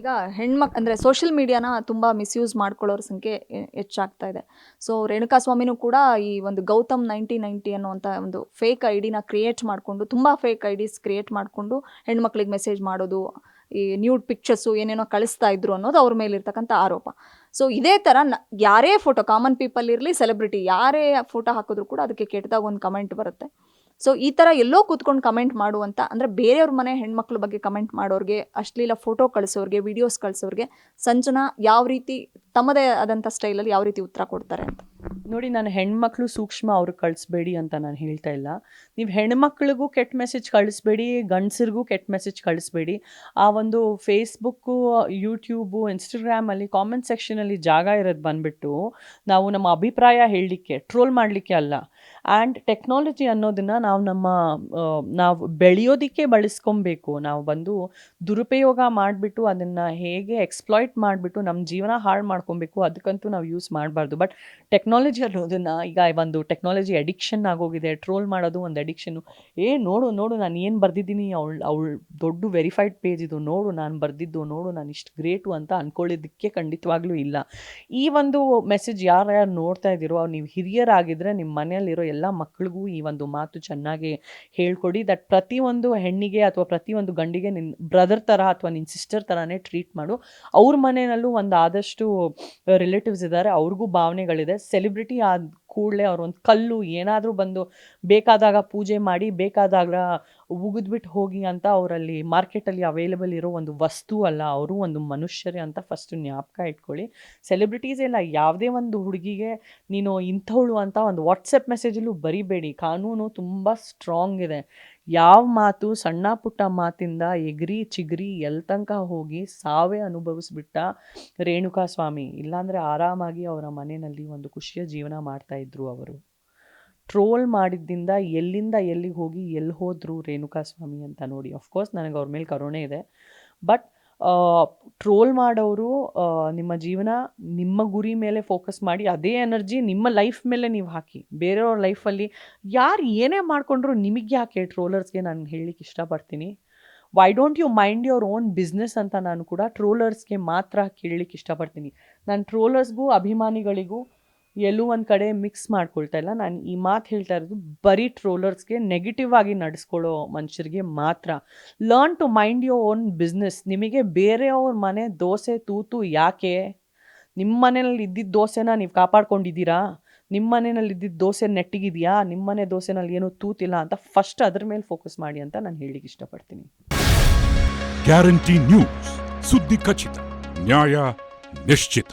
ಈಗ ಅಂದರೆ ಸೋಷಿಯಲ್ ಮೀಡಿಯಾನ ತುಂಬ ಮಿಸ್ಯೂಸ್ ಮಾಡ್ಕೊಳ್ಳೋರ ಸಂಖ್ಯೆ ಹೆಚ್ಚಾಗ್ತಾ ಇದೆ. ಸೊ ರೇಣುಕಾಸ್ವಾಮಿನೂ ಕೂಡ ಈ ಒಂದು ಗೌತಮ್ 1990 ಅನ್ನುವಂಥ ಒಂದು ಫೇಕ್ ಐಡಿನ ಕ್ರಿಯೇಟ್ ಮಾಡಿಕೊಂಡು, ತುಂಬ ಫೇಕ್ ಐಡೀಸ್ ಕ್ರಿಯೇಟ್ ಮಾಡಿಕೊಂಡು ಹೆಣ್ಮಕ್ಳಿಗೆ ಮೆಸೇಜ್ ಮಾಡೋದು, ಈ ನ್ಯೂಡ್ ಪಿಕ್ಚರ್ಸು ಏನೇನೋ ಕಳಿಸ್ತಾ ಇದ್ರು ಅನ್ನೋದು ಅವ್ರ ಮೇಲೆ ಇರ್ತಕ್ಕಂಥ ಆರೋಪ. ಸೊ ಇದೇ ಥರ ಯಾರೇ ಫೋಟೋ, ಕಾಮನ್ ಪೀಪಲ್ ಇರಲಿ, ಸೆಲೆಬ್ರಿಟಿ ಯಾರೇ ಫೋಟೋ ಹಾಕಿದ್ರು ಕೂಡ ಅದಕ್ಕೆ ಕೆಟ್ಟದಾಗ ಒಂದು ಕಮೆಂಟ್ ಬರುತ್ತೆ. ಸೊ ಈ ಥರ ಎಲ್ಲೋ ಕೂತ್ಕೊಂಡು ಕಮೆಂಟ್ ಮಾಡುವಂಥ, ಅಂದರೆ ಬೇರೆಯವ್ರ ಮನೆ ಹೆಣ್ಮಕ್ಳ ಬಗ್ಗೆ ಕಮೆಂಟ್ ಮಾಡೋರಿಗೆ, ಅಶ್ಲೀಲ ಫೋಟೋ ಕಳಿಸೋರಿಗೆ, ವಿಡಿಯೋಸ್ ಕಳಿಸೋರಿಗೆ ಸಂಜನಾ ಯಾವ ರೀತಿ ತಮ್ಮದೇ ಆದಂಥ ಸ್ಟೈಲಲ್ಲಿ ಯಾವ ರೀತಿ ಉತ್ತರ ಕೊಡ್ತಾರೆ ಅಂತ ನೋಡಿ. ನಾನು ಹೆಣ್ಮಕ್ಳು ಸೂಕ್ಷ್ಮ ಅವ್ರಿಗೆ ಕಳಿಸ್ಬೇಡಿ ಅಂತ ನಾನು ಹೇಳ್ತಾ ಇಲ್ಲ. ನೀವು ಹೆಣ್ಮಕ್ಳಿಗೂ ಕೆಟ್ಟ ಮೆಸೇಜ್ ಕಳಿಸ್ಬೇಡಿ, ಗಂಡಸರಿಗೂ ಕೆಟ್ಟ ಮೆಸೇಜ್ ಕಳಿಸ್ಬೇಡಿ. ಆ ಒಂದು ಫೇಸ್ಬುಕ್ಕು, ಯೂಟ್ಯೂಬು, ಇನ್ಸ್ಟಾಗ್ರಾಮಲ್ಲಿ ಕಾಮೆಂಟ್ ಸೆಕ್ಷನಲ್ಲಿ ಜಾಗ ಇರೋದು ಬಂದುಬಿಟ್ಟು ನಾವು ನಮ್ಮ ಅಭಿಪ್ರಾಯ ಹೇಳಲಿಕ್ಕೆ, ಟ್ರೋಲ್ ಮಾಡಲಿಕ್ಕೆ ಅಲ್ಲ. ಆ್ಯಂಡ್ ಟೆಕ್ನಾಲಜಿ ಅನ್ನೋದನ್ನು ನಾವು ಬೆಳೆಯೋದಕ್ಕೆ ಬಳಸ್ಕೊಬೇಕು. ನಾವು ಬಂದು ದುರುಪಯೋಗ ಮಾಡಿಬಿಟ್ಟು ಅದನ್ನು ಹೇಗೆ ಎಕ್ಸ್ಪ್ಲಾಯ್ಟ್ ಮಾಡಿಬಿಟ್ಟು ನಮ್ಮ ಜೀವನ ಹಾಳು ಮಾಡ್ಕೊಬೇಕು, ಅದಕ್ಕಂತೂ ನಾವು ಯೂಸ್ ಮಾಡಬಾರ್ದು. ಬಟ್ ಟೆಕ್ನಾಲಜಿ ಅನ್ನೋದನ್ನು ಈಗ ಒಂದು ಟೆಕ್ನಾಲಜಿ ಅಡಿಕ್ಷನ್ ಆಗೋಗಿದೆ. ಟ್ರೋಲ್ ಮಾಡೋದು ಒಂದು ಅಡಿಕ್ಷನ್ನು. ನೋಡು ನಾನು ಏನು ಬರೆದಿದ್ದೀನಿ, ಅವಳು ದೊಡ್ಡ ವೆರಿಫೈಡ್ ಪೇಜ್ ಇದು, ನೋಡು ನಾನು ಬರೆದಿದ್ದು, ನೋಡು ನಾನು ಇಷ್ಟು ಗ್ರೇಟು ಅಂತ ಅಂದ್ಕೊಳ್ಳೋದಕ್ಕೆ ಖಂಡಿತವಾಗ್ಲೂ ಇಲ್ಲ. ಈ ಒಂದು ಮೆಸೇಜ್ ಯಾರು ನೋಡ್ತಾ ಇದ್ದೀರೋ, ನೀವು ಹಿರಿಯರಾಗಿದ್ದರೆ ನಿಮ್ಮ ಮನೆಯಲ್ಲಿರೋ ಎಲ್ಲ ಮಕ್ಕಳಿಗೂ ಈ ಒಂದು ಮಾತು ಚೆನ್ನಾಗಿ ಹೇಳ್ಕೊಡಿ. ದಟ್ ಪ್ರತಿಯೊಂದು ಹೆಣ್ಣಿಗೆ ಅಥವಾ ಪ್ರತಿಯೊಂದು ಗಂಡಿಗೆ ನಿನ್ನ ಬ್ರದರ್ ಥರ ಅಥವಾ ನಿನ್ನ ಸಿಸ್ಟರ್ ಥರನೇ ಟ್ರೀಟ್ ಮಾಡು. ಅವ್ರ ಮನೆಯಲ್ಲೂ ಒಂದು ಆದಷ್ಟು ರಿಲೇಟಿವ್ಸ್ ಇದ್ದಾರೆ, ಅವ್ರಿಗೂ ಭಾವನೆಗಳಿದೆ. ಸೆಲೆಬ್ರಿಟಿ ಆದ ಕೂಡಲೇ ಅವ್ರೊಂದು ಕಲ್ಲು ಏನಾದರೂ ಬಂದು ಬೇಕಾದಾಗ ಪೂಜೆ ಮಾಡಿ, ಬೇಕಾದಾಗ ಉಗಿದ್ಬಿಟ್ಟು ಹೋಗಿ ಅಂತ ಅವರಲ್ಲಿ ಮಾರ್ಕೆಟಲ್ಲಿ ಅವೈಲೇಬಲ್ ಇರೋ ಒಂದು ವಸ್ತು ಅಲ್ಲ. ಅವರು ಒಂದು ಮನುಷ್ಯರೇ ಅಂತ ಫಸ್ಟು ಜ್ಞಾಪಕ ಇಟ್ಕೊಳ್ಳಿ. ಸೆಲೆಬ್ರಿಟೀಸ್ ಎಲ್ಲ ಯಾವುದೇ ಒಂದು ಹುಡುಗಿಗೆ ನೀನು ಇಂಥವಳು ಅಂತ ಒಂದು ವಾಟ್ಸಪ್ ಮೆಸೇಜಲ್ಲೂ ಬರಿಬೇಡಿ. ಕಾನೂನು ತುಂಬ ಸ್ಟ್ರಾಂಗ್ ಇದೆ. ಯಾವ ಮಾತು ಸಣ್ಣ ಪುಟ್ಟ ಮಾತಿಂದ ಎಗ್ರಿ ಚಿಗ್ರಿ ತನಕ ಹೋಗಿ ಸಾವೇ ಅನುಭವಿಸ್ಬಿಟ್ಟ ರೇಣುಕಾಸ್ವಾಮಿ. ಇಲ್ಲಾಂದರೆ ಆರಾಮಾಗಿ ಅವರ ಮನೆಯಲ್ಲಿ ಒಂದು ಖುಷಿಯ ಜೀವನ ಮಾಡ್ತಾಯಿದ್ರು. ಅವರು ಟ್ರೋಲ್ ಮಾಡಿದ್ದಿಂದ ಎಲ್ಲಿಂದ ಎಲ್ಲಿಗೆ ಹೋಗಿ ಎಲ್ಲಿ ಹೋದರು ರೇಣುಕಾಸ್ವಾಮಿ ಅಂತ ನೋಡಿ. ಅಫ್ಕೋರ್ಸ್ ನನಗೆ ಅವ್ರ ಮೇಲೆ ಕರುಣೆ ಇದೆ. ಬಟ್ ಟ್ರೋಲ್ ಮಾಡೋರು ನಿಮ್ಮ ಜೀವನ, ನಿಮ್ಮ ಗುರಿ ಮೇಲೆ ಫೋಕಸ್ ಮಾಡಿ, ಅದೇ ಎನರ್ಜಿ ನಿಮ್ಮ ಲೈಫ್ ಮೇಲೆ ನೀವು ಹಾಕಿ. ಬೇರೆಯವ್ರ ಲೈಫಲ್ಲಿ ಯಾರು ಏನೇ ಮಾಡಿಕೊಂಡ್ರು ನಿಮಗೆ ಯಾಕೆ? ಟ್ರೋಲರ್ಸ್ಗೆ ನಾನು ಹೇಳಲಿಕ್ಕೆ ಇಷ್ಟಪಡ್ತೀನಿ, why don't you mind your own business ಅಂತ ನಾನು ಕೂಡ ಟ್ರೋಲರ್ಸ್ಗೆ ಮಾತ್ರ ಕೇಳಲಿಕ್ಕೆ ಇಷ್ಟಪಡ್ತೀನಿ. ನಾನು ಟ್ರೋಲರ್ಸ್ಗೂ ಅಭಿಮಾನಿಗಳಿಗೂ ಎಲ್ಲೂ ಒಂದು ಕಡೆ ಮಿಕ್ಸ್ ಮಾಡ್ಕೊಳ್ತಾ ಇಲ್ಲ. ನಾನು ಈ ಮಾತು ಹೇಳ್ತಾ ಇರೋದು ಬರೀ ಟ್ರೋಲರ್ಸ್ಗೆ, ನೆಗೆಟಿವ್ ಆಗಿ ನಡೆಸ್ಕೊಳ್ಳೋ ಮನುಷ್ಯರಿಗೆ ಮಾತ್ರ. Learn to mind your own business. ನಿಮಗೆ ಬೇರೆಯವ್ರ ಮನೆ ದೋಸೆ ತೂತು ಯಾಕೆ? ನಿಮ್ಮ ಮನೆಯಲ್ಲಿ ಇದ್ದಿದ್ದ ದೋಸೆನ ನೀವು ಕಾಪಾಡ್ಕೊಂಡಿದ್ದೀರಾ? ನಿಮ್ಮ ಮನೆಯಲ್ಲಿ ಇದ್ದಿದ್ದ ದೋಸೆ ನೆಟ್ಟಿಗಿದೆಯಾ? ನಿಮ್ಮ ಮನೆ ದೋಸೆನಲ್ಲಿ ಏನೂ ತೂತಿಲ್ಲ ಅಂತ ಫಸ್ಟ್ ಅದ್ರ ಮೇಲೆ ಫೋಕಸ್ ಮಾಡಿ ಅಂತ ನಾನು ಹೇಳಲಿಕ್ಕೆ ಇಷ್ಟಪಡ್ತೀನಿ. ಗ್ಯಾರಂಟಿ ನ್ಯೂಸ್, ಸುದ್ದಿ ಖಚಿತ, ನ್ಯಾಯ ನಿಶ್ಚಿತ.